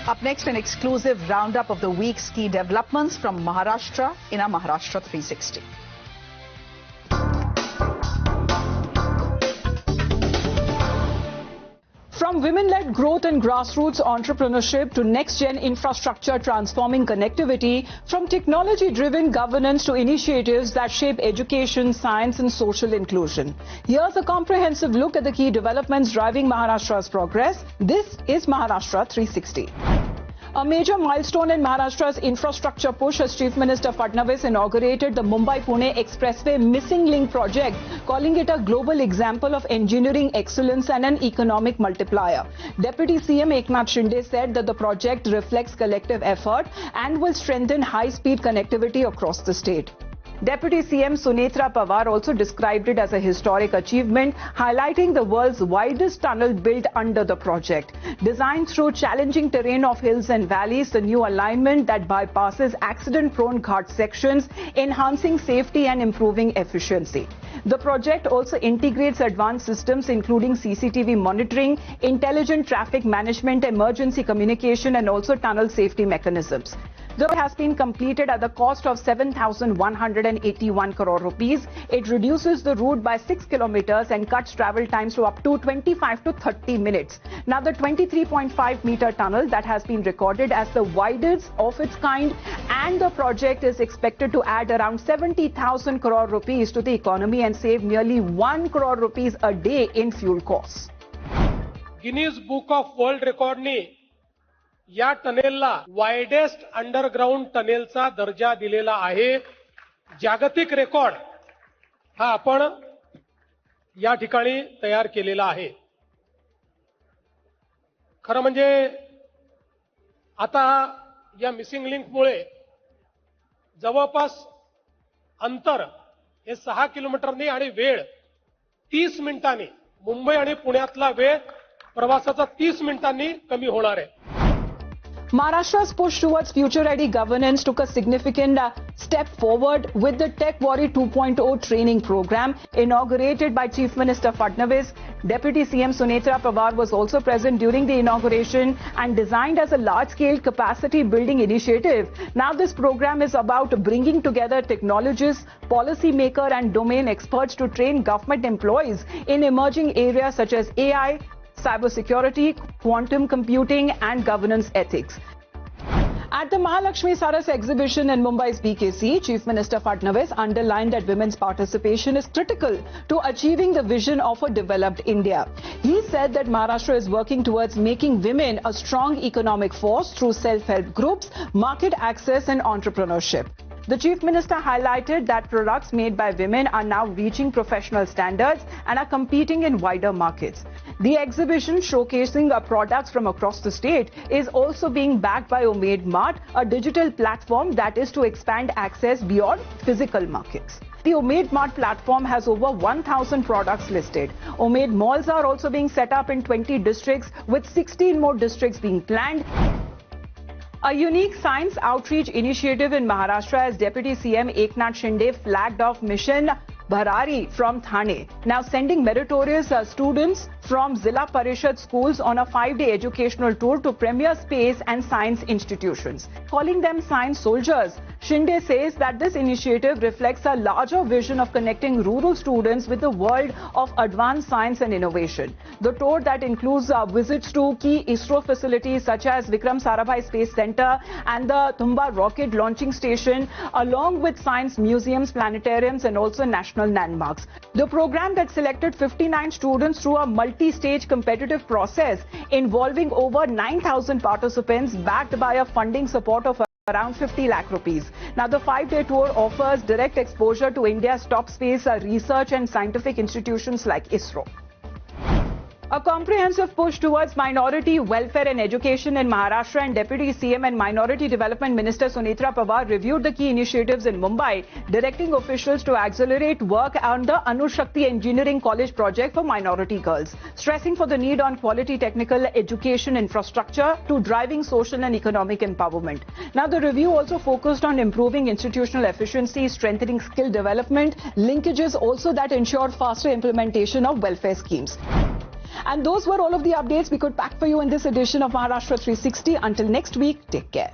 Up next, an exclusive roundup of the week's key developments from Maharashtra in our Maharashtra 360. From women-led growth and grassroots entrepreneurship to next-gen infrastructure transforming connectivity, from technology-driven governance to initiatives that shape education, science and social inclusion. Here's a comprehensive look at the key developments driving Maharashtra's progress. This is Maharashtra 360. A major milestone in Maharashtra's infrastructure push as Chief Minister Fadnavis inaugurated the Mumbai-Pune Expressway Missing Link project, calling it a global example of engineering excellence and an economic multiplier. Deputy CM Eknath Shinde said that the project reflects collective effort and will strengthen high-speed connectivity across the state. Deputy CM Sunetra Pawar also described it as a historic achievement, highlighting the world's widest tunnel built under the project. Designed through challenging terrain of hills and valleys, the new alignment that bypasses accident-prone ghat sections, enhancing safety and improving efficiency. The project also integrates advanced systems including CCTV monitoring, intelligent traffic management, emergency communication and also tunnel safety mechanisms. Though it has been completed at the cost of 7,181 crore rupees, it reduces the route by 6 kilometers and cuts travel times to up to 25 to 30 minutes. Now, the 23.5-meter tunnel that has been recorded as the widest of its kind, and the project is expected to add around 70,000 crore rupees to the economy and save nearly 1 crore rupees a day in fuel costs. Guinness Book of World Record ने या टनेलला widest underground टनेलचा दर्जा दिलेला आहे. जागतिक record हा आपण या ठिकाणी तयार केलेला आहे. खरं म्हणजे आता या मिसिंग लिंक मुळे जवळपास अंतर हे 6 किलोमीटरनी आणि वेळ 30 मिनिटांनी, मुंबई आणि पुण्यातला वेळ प्रवासाचा 30 मिनिटांनी कमी होणार आहे. Maharashtra's push towards future-ready governance took a significant step forward with the Tech Warrior 2.0 training program inaugurated by Chief Minister Fadnavis. Deputy CM Sunetra Pawar was also present during the inauguration and designed as a large-scale capacity-building initiative. Now this program is about bringing together technologists, policymakers and domain experts to train government employees in emerging areas such as AI, cybersecurity, quantum computing and governance ethics. At the Mahalakshmi Saras exhibition in Mumbai's BKC, Chief Minister Fadnavis underlined that women's participation is critical to achieving the vision of a developed India. He said that Maharashtra is working towards making women a strong economic force through self-help groups, market access and entrepreneurship. The Chief Minister highlighted that products made by women are now reaching professional standards and are competing in wider markets. The exhibition showcasing products from across the state is also being backed by Umaid Mart, a digital platform that is to expand access beyond physical markets. The Umaid Mart platform has over 1,000 products listed. Umaid malls are also being set up in 20 districts, with 16 more districts being planned. A unique science outreach initiative in Maharashtra as Deputy CM Eknath Shinde flagged off Mission Bharari from Thane, now sending meritorious students from Zilla Parishad schools on a 5-day educational tour to premier space and science institutions. Calling them science soldiers, Shinde says that this initiative reflects a larger vision of connecting rural students with the world of advanced science and innovation. The tour that includes visits to key ISRO facilities such as Vikram Sarabhai Space Center and the Tumba Rocket Launching Station, along with science museums, planetariums and also national landmarks. The program that selected 59 students through a multi-stage competitive process involving over 9,000 participants, backed by a funding support of around 50 lakh rupees. Now, the 5-day tour offers direct exposure to India's top space research and scientific institutions like ISRO. A comprehensive push towards minority welfare and education in Maharashtra, and Deputy CM and Minority Development Minister Sunetra Pawar reviewed the key initiatives in Mumbai, directing officials to accelerate work on the Anushakti Engineering College project for minority girls, stressing for the need on quality technical education infrastructure to driving social and economic empowerment. Now, the review also focused on improving institutional efficiency, strengthening skill development, linkages also that ensure faster implementation of welfare schemes. And those were all of the updates we could pack for you in this edition of Maharashtra 360. Until next week, take care.